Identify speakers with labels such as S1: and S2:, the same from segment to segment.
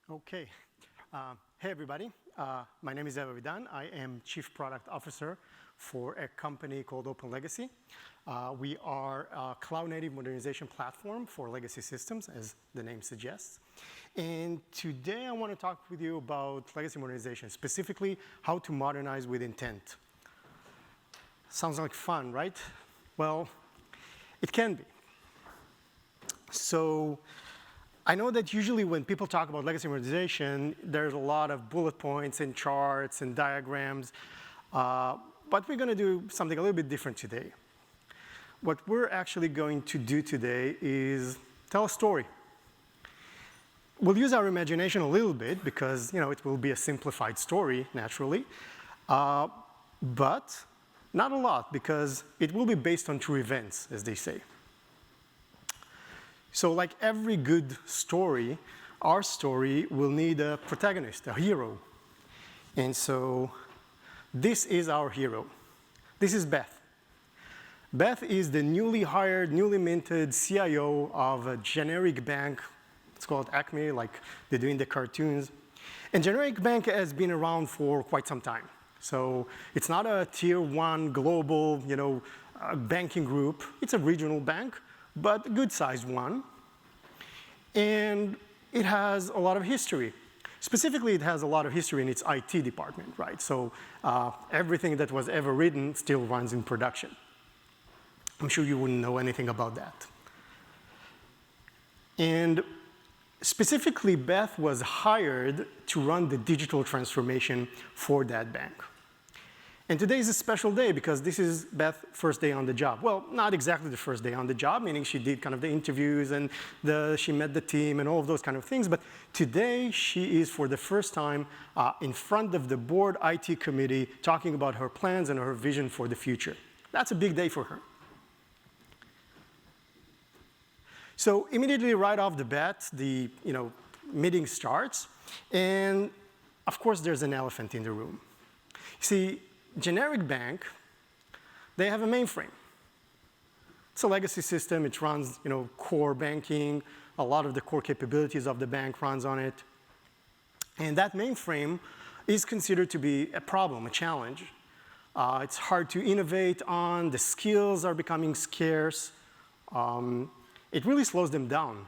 S1: Okay. Hey, everybody. My name is Eva Vidan. I am Chief Product Officer for a company called OpenLegacy. We are a cloud-native modernization platform for legacy systems, as the name suggests. And today, I want to talk with you about legacy modernization, specifically how to modernize with intent. Sounds like fun, right? Well, it can be. So I know that usually when people talk about legacy modernization, there's a lot of bullet points and charts and diagrams, but we're going to do something a little bit different today. What we're actually going to do today is tell a story. We'll use our imagination a little bit because it will be a simplified story, naturally, but not a lot because it will be based on true events, as they say. So like every good story, our story will need a protagonist, a hero. And so this is our hero. This is Beth. Beth is the newly hired, newly minted CIO of a generic bank. It's called Acme, like they do in the cartoons. And generic bank has been around for quite some time. So it's not a tier one global, banking group. It's a regional bank, but a good-sized one. And it has a lot of history. Specifically, it has a lot of history in its IT department, right? So everything that was ever written still runs in production. I'm sure you wouldn't know anything about that. And specifically, Beth was hired to run the digital transformation for that bank. And today is a special day because this is Beth's first day on the job. Well, not exactly the first day on the job, meaning she did kind of the interviews and she met the team and all of those kind of things. But today, she is for the first time in front of the board IT committee talking about her plans and her vision for the future. That's a big day for her. So immediately right off the bat, the meeting starts. And of course, there's an elephant in the room. See, generic bank, they have a mainframe. It's a legacy system. It runs, core banking. A lot of the core capabilities of the bank runs on it. And that mainframe is considered to be a problem, a challenge. It's hard to innovate on. The skills are becoming scarce. It really slows them down.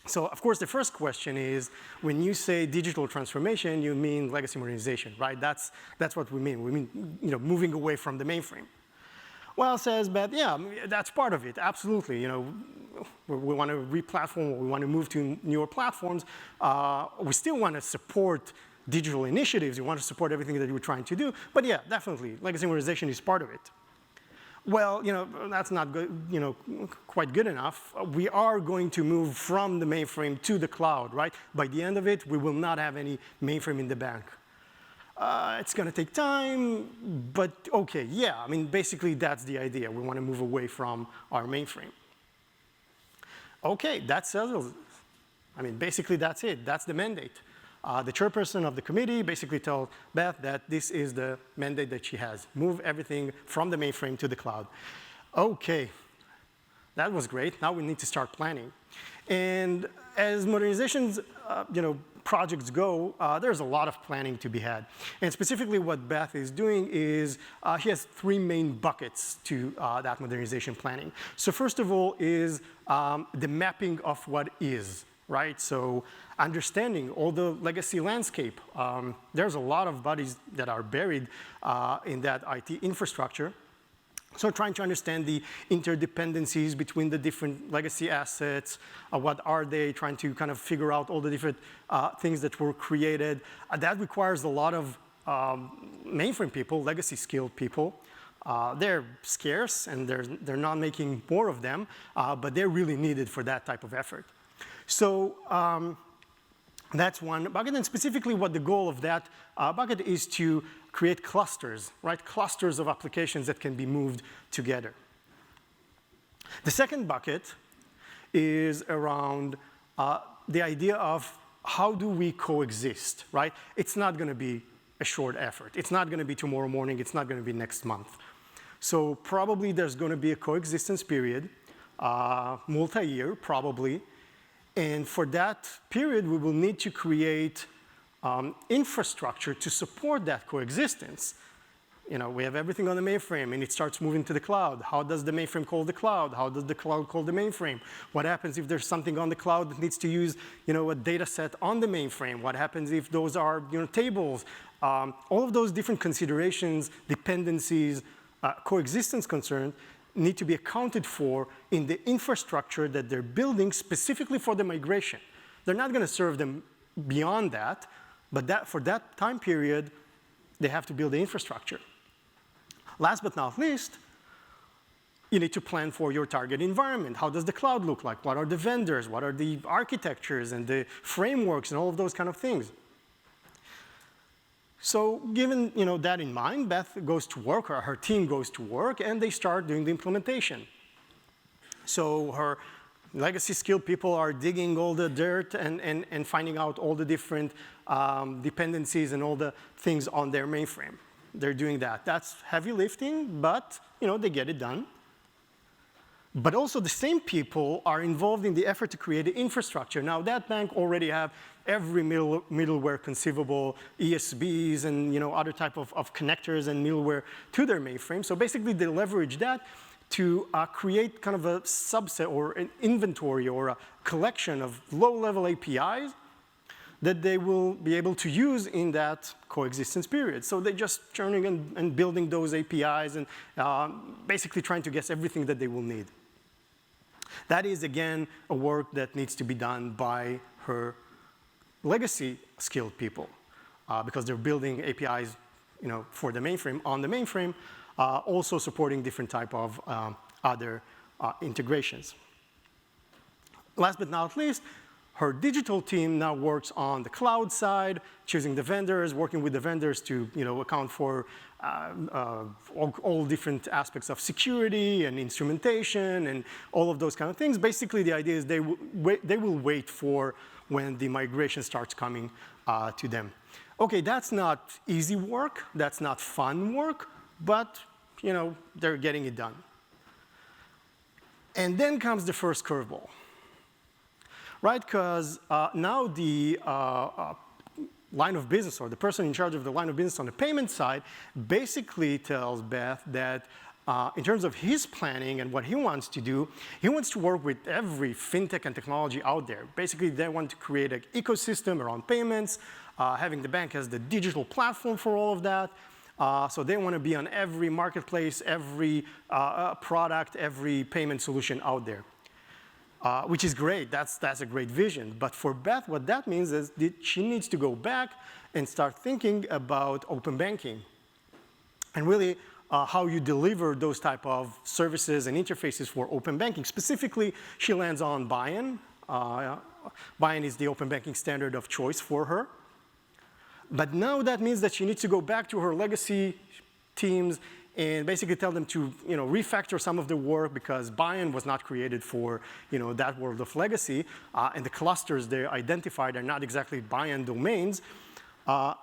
S1: So, of course, the first question is, when you say digital transformation, you mean legacy modernization, right? That's what we mean. We mean, moving away from the mainframe. Well, says Beth, yeah, that's part of it, absolutely. We want to re-platform, we want to move to newer platforms. We still want to support digital initiatives. We want to support everything that we're trying to do. But yeah, definitely, legacy modernization is part of it. Well, that's not good, quite good enough. We are going to move from the mainframe to the cloud, right? By the end of it, we will not have any mainframe in the bank. It's going to take time, but OK, yeah. Basically, that's the idea. We want to move away from our mainframe. OK, that settles it. Basically, that's it. That's the mandate. The chairperson of the committee basically tells Beth that this is the mandate that she has. Move everything from the mainframe to the cloud. OK, that was great. Now we need to start planning. And as modernizations projects go, there's a lot of planning to be had. And specifically what Beth is doing is she has three main buckets to that modernization planning. So first of all is the mapping of what is. Right? So understanding all the legacy landscape. There's a lot of bodies that are buried in that IT infrastructure. So trying to understand the interdependencies between the different legacy assets, what are they, trying to kind of figure out all the different things that were created. That requires a lot of mainframe people, legacy skilled people. They're scarce and they're not making more of them, but they're really needed for that type of effort. So that's one bucket, and specifically what the goal of that bucket is to create clusters, right? Clusters of applications that can be moved together. The second bucket is around the idea of how do we coexist, right? It's not going to be a short effort. It's not going to be tomorrow morning. It's not going to be next month. So probably there's going to be a coexistence period, multi-year probably. And for that period, we will need to create infrastructure to support that coexistence. We have everything on the mainframe, and it starts moving to the cloud. How does the mainframe call the cloud? How does the cloud call the mainframe? What happens if there's something on the cloud that needs to use, a data set on the mainframe? What happens if those are, tables? All of those different considerations, dependencies, coexistence concerns need to be accounted for in the infrastructure that they're building specifically for the migration. They're not going to serve them beyond that, but for that time period, they have to build the infrastructure. Last but not least, you need to plan for your target environment. How does the cloud look like? What are the vendors? What are the architectures and the frameworks and all of those kind of things? So given that in mind, Beth goes to work, or her team goes to work, and they start doing the implementation. So her legacy skilled people are digging all the dirt and finding out all the different dependencies and all the things on their mainframe. They're doing that. That's heavy lifting, but they get it done. But also the same people are involved in the effort to create the infrastructure. Now that bank already have every middleware conceivable, ESBs and other type of connectors and middleware to their mainframe. So basically they leverage that to create kind of a subset or an inventory or a collection of low-level APIs that they will be able to use in that coexistence period. So they're just churning and building those APIs and basically trying to guess everything that they will need. That is, again, a work that needs to be done by her legacy skilled people because they're building APIs for the mainframe, on the mainframe, also supporting different type of other integrations. Last but not least, her digital team now works on the cloud side, choosing the vendors, working with the vendors to account for all different aspects of security and instrumentation and all of those kind of things. Basically, the idea is they will wait for when the migration starts coming to them. Okay, that's not easy work. That's not fun work, but they're getting it done. And then comes the first curveball. Right, because now the line of business, or the person in charge of the line of business on the payment side, basically tells Beth that in terms of his planning and what he wants to do, he wants to work with every fintech and technology out there. Basically, they want to create an ecosystem around payments, having the bank as the digital platform for all of that. So they want to be on every marketplace, every product, every payment solution out there. Which is great. That's a great vision. But for Beth, what that means is that she needs to go back and start thinking about open banking and really how you deliver those type of services and interfaces for open banking. Specifically, she lands on Buy-in. Buy-in is the open banking standard of choice for her. But now that means that she needs to go back to her legacy teams and basically tell them to refactor some of the work because Buy-in was not created for that world of legacy, and the clusters they identified are not exactly Buy-in domains.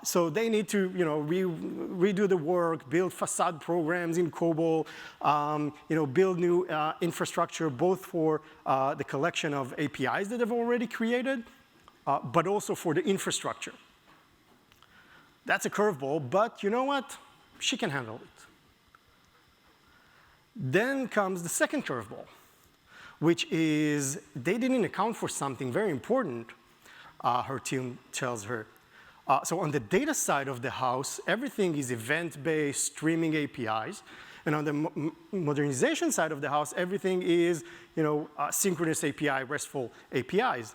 S1: So they need to redo the work, build facade programs in COBOL, build new infrastructure both for the collection of APIs that they've already created, but also for the infrastructure. That's a curveball, but you know what? She can handle it. Then comes the second curveball, which is they didn't account for something very important, her team tells her. So on the data side of the house, everything is event-based streaming APIs. And on the modernization side of the house, everything is synchronous API, RESTful APIs.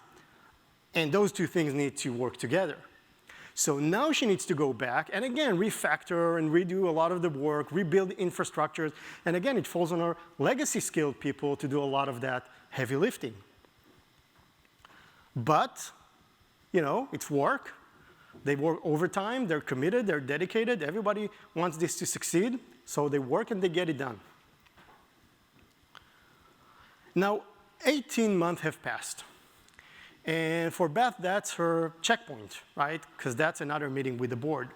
S1: And those two things need to work together. So now she needs to go back and again refactor and redo a lot of the work, rebuild infrastructures. And again, it falls on our legacy skilled people to do a lot of that heavy lifting. But, it's work. They work overtime, they're committed, they're dedicated. Everybody wants this to succeed. So they work and they get it done. Now, 18 months have passed. And for Beth, that's her checkpoint, right? Because that's another meeting with the board.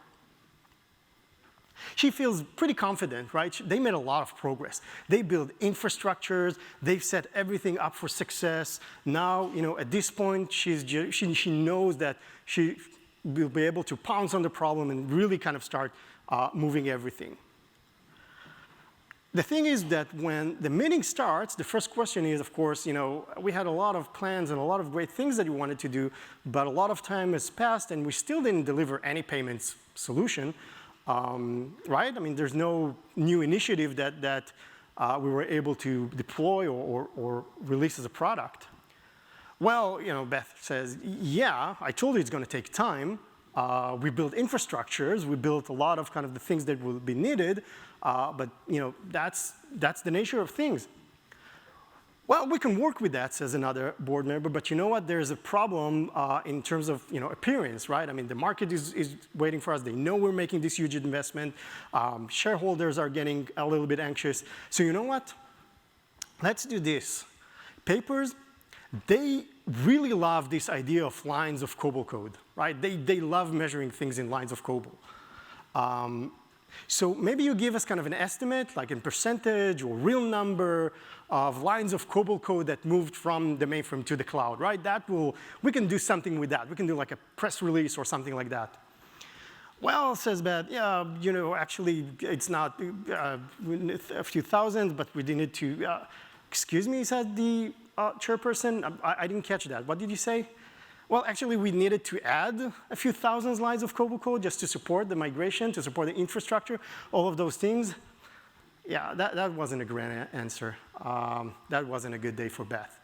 S1: She feels pretty confident, right? They made a lot of progress. They built infrastructures. They've set everything up for success. Now, at this point, she knows that she will be able to pounce on the problem and really kind of start moving everything. The thing is that when the meeting starts, the first question is, of course, we had a lot of plans and a lot of great things that we wanted to do, but a lot of time has passed and we still didn't deliver any payments solution, right? I mean, there's no new initiative that we were able to deploy or release as a product. Well, Beth says, yeah, I told you it's going to take time. We built infrastructures. We built a lot of kind of the things that will be needed. But that's the nature of things. Well, we can work with that, says another board member. But you know what? There's a problem in terms of appearance, right? I mean, the market is waiting for us. They know we're making this huge investment. Shareholders are getting a little bit anxious. So you know what? Let's do this. Papers, they really love this idea of lines of COBOL code, right? They love measuring things in lines of COBOL. So maybe you give us kind of an estimate, like in percentage or real number of lines of COBOL code that moved from the mainframe to the cloud, right? We can do something with that. We can do like a press release or something like that. Well, says Beth, yeah, actually it's not a few thousand, but we need to, excuse me, said the chairperson. I didn't catch that. What did you say? Well, actually, we needed to add a few thousand lines of COBOL code just to support the migration, to support the infrastructure, all of those things. Yeah, that wasn't a great answer. That wasn't a good day for Beth.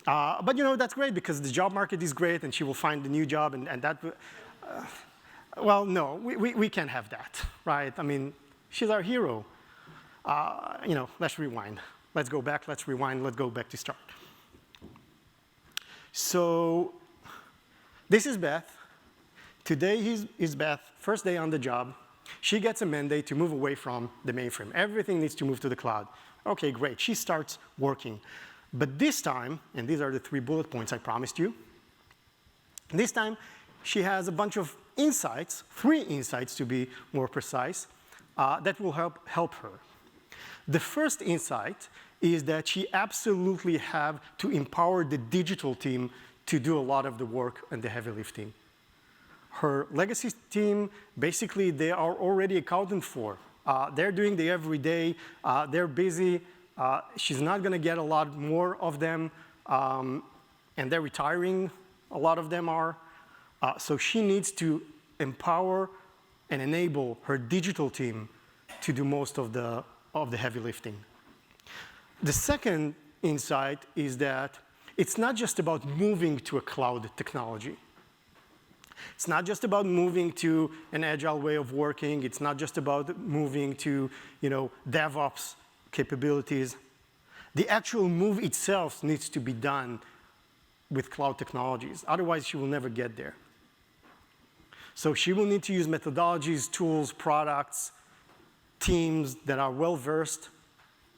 S1: But that's great because the job market is great and she will find a new job and that, well, no, we can't have that, right? I mean, she's our hero. Let's rewind. Let's go back, let's rewind, let's go back to start. So, this is Beth. Today is Beth, first day on the job. She gets a mandate to move away from the mainframe. Everything needs to move to the cloud. Okay, great. She starts working. But this time, and these are the 3 bullet points I promised you, this time she has a bunch of insights, 3 insights to be more precise, that will help her. The first insight is that she absolutely have to empower the digital team to do a lot of the work and the heavy lifting. Her legacy team, basically, they are already accounted for. They're doing the everyday. They're busy. She's not going to get a lot more of them, and they're retiring. A lot of them are. So she needs to empower and enable her digital team to do most of the heavy lifting. The second insight is that it's not just about moving to a cloud technology. It's not just about moving to an agile way of working. It's not just about moving to, DevOps capabilities. The actual move itself needs to be done with cloud technologies. Otherwise, she will never get there. So she will need to use methodologies, tools, products, teams that are well-versed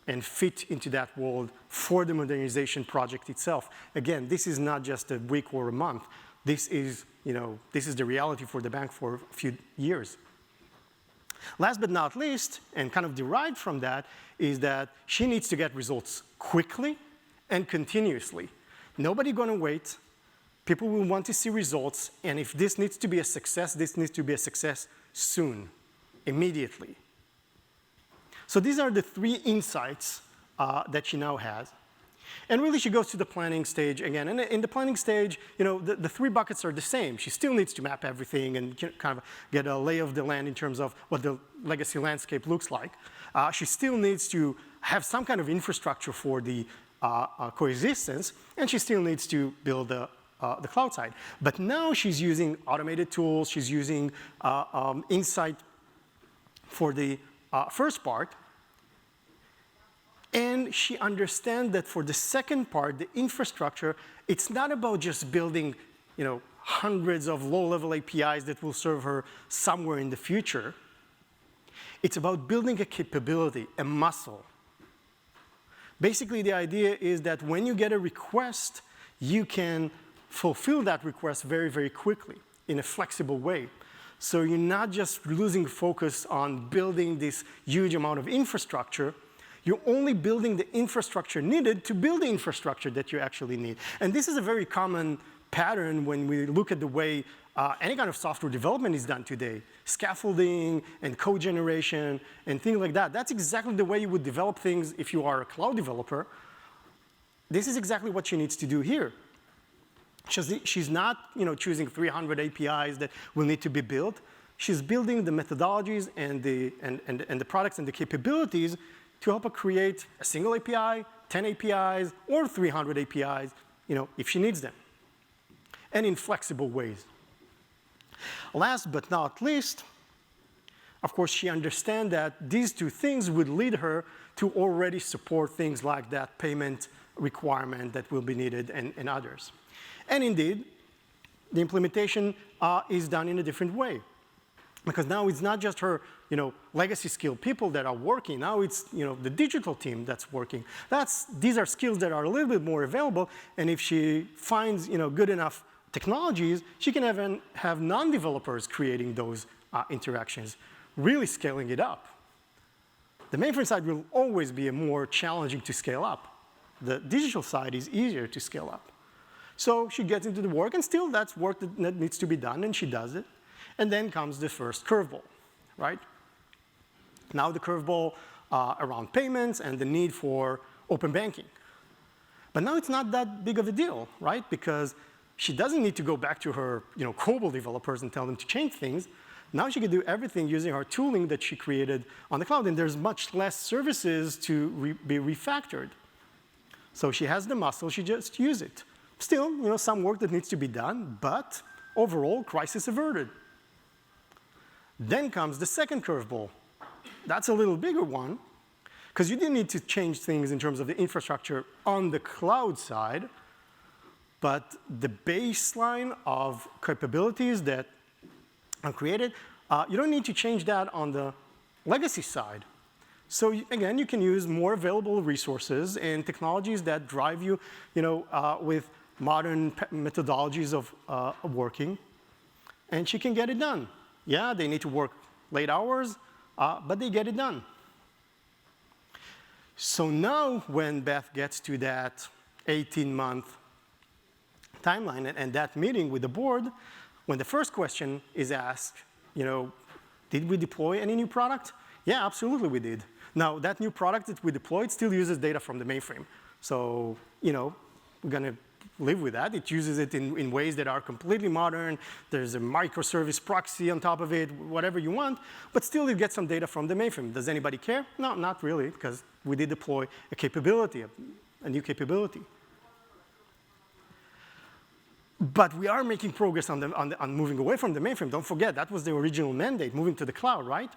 S1: and fit into that world for the modernization project itself. Again, this is not just a week or a month. This is the reality for the bank for a few years. Last but not least, and kind of derived from that, is that she needs to get results quickly and continuously. Nobody going to wait. People will want to see results, and if this needs to be a success, this needs to be a success soon, immediately. So these are the 3 insights that she now has. And really, she goes to the planning stage again. And in the planning stage, the 3 buckets are the same. She still needs to map everything and kind of get a lay of the land in terms of what the legacy landscape looks like. She still needs to have some kind of infrastructure for the coexistence, and she still needs to build the cloud side. But now she's using automated tools. She's using Insight for the first part. And she understands that for the second part, the infrastructure, it's not about just building, hundreds of low-level APIs that will serve her somewhere in the future. It's about building a capability, a muscle. Basically, the idea is that when you get a request, you can fulfill that request very, very quickly in a flexible way. So you're not just losing focus on building this huge amount of infrastructure. You're only building the infrastructure needed to build the infrastructure that you actually need. And this is a very common pattern when we look at the way any kind of software development is done today. Scaffolding and code generation and things like that. That's exactly the way you would develop things if you are a cloud developer. This is exactly what she needs to do here. She's not choosing 300 APIs that will need to be built. She's building the methodologies and the products and the capabilities to help her create a single API, 10 APIs, or 300 APIs, if she needs them, and in flexible ways. Last but not least, of course, she understands that these two things would lead her to already support things like that payment requirement that will be needed and others. And indeed, the implementation is done in a different way. Because now it's not just her legacy skilled people that are working. Now it's the digital team that's working. These are skills that are a little bit more available. And if she finds good enough technologies, she can even have non-developers creating those interactions, really scaling it up. The mainframe side will always be more challenging to scale up. The digital side is easier to scale up. So she gets into the work, and still that's work that needs to be done, and she does it. And then comes the first curveball, right? Now the curveball around payments and the need for open banking. But now it's not that big of a deal, right? Because she doesn't need to go back to her COBOL developers and tell them to change things. Now she can do everything using her tooling that she created on the cloud, and there's much less services to be refactored. So she has the muscle, she just uses it. Still, some work that needs to be done, but overall, crisis averted. Then comes the second curveball. That's a little bigger one, because you didn't need to change things in terms of the infrastructure on the cloud side, but the baseline of capabilities that are created, you don't need to change that on the legacy side. So again, you can use more available resources and technologies that drive you, with modern methodologies of working, and she can get it done. Yeah, they need to work late hours, but they get it done. So now when Beth gets to that 18-month timeline and that meeting with the board, when the first question is asked, did we deploy any new product? Yeah, absolutely we did. Now, that new product that we deployed still uses data from the mainframe. So, we're going to live with that. It uses it in ways that are completely modern. There's a microservice proxy on top of it, whatever you want. But still, you get some data from the mainframe. Does anybody care? No, not really, because we did deploy a capability, a new capability. But we are making progress on moving away from the mainframe. Don't forget, that was the original mandate, moving to the cloud, right?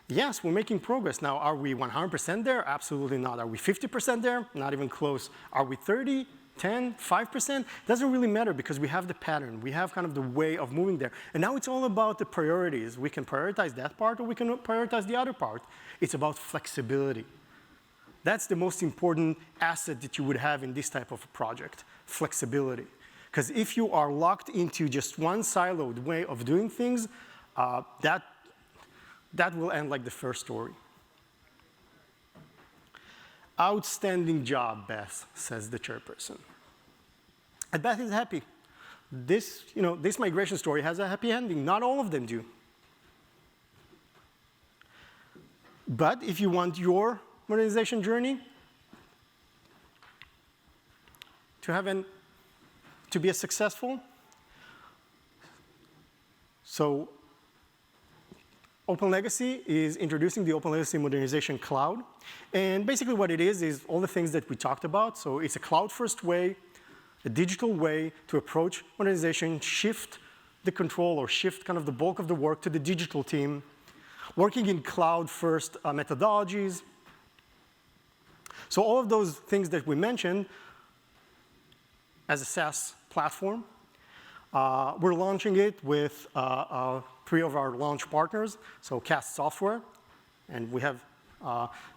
S1: Yes, we're making progress. Now, are we 100% there? Absolutely not. Are we 50% there? Not even close. Are we 30, 10, 5%? Doesn't really matter because we have the pattern. We have kind of the way of moving there. And now it's all about the priorities. We can prioritize that part or we can prioritize the other part. It's about flexibility. That's the most important asset that you would have in this type of a project, flexibility. Because if you are locked into just one siloed way of doing things, that will end like the first story. Outstanding job, Beth, says the chairperson. And Beth is happy. This migration story has a happy ending. Not all of them do. But if you want your modernization journey to be successful, so OpenLegacy is introducing the OpenLegacy Modernization Cloud. And basically what it is all the things that we talked about. So it's a cloud-first way, a digital way to approach modernization, shift the control or shift kind of the bulk of the work to the digital team, working in cloud-first methodologies. So all of those things that we mentioned as a SaaS platform, we're launching it with 3 of our launch partners, so Cast Software, and we have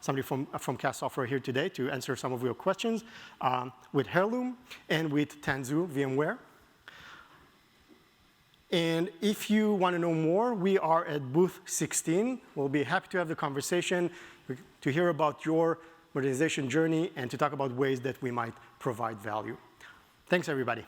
S1: somebody from Cast Software here today to answer some of your questions, with Heirloom and with Tanzu VMware. And if you want to know more, we are at booth 16. We'll be happy to have the conversation, to hear about your modernization journey, and to talk about ways that we might provide value. Thanks, everybody.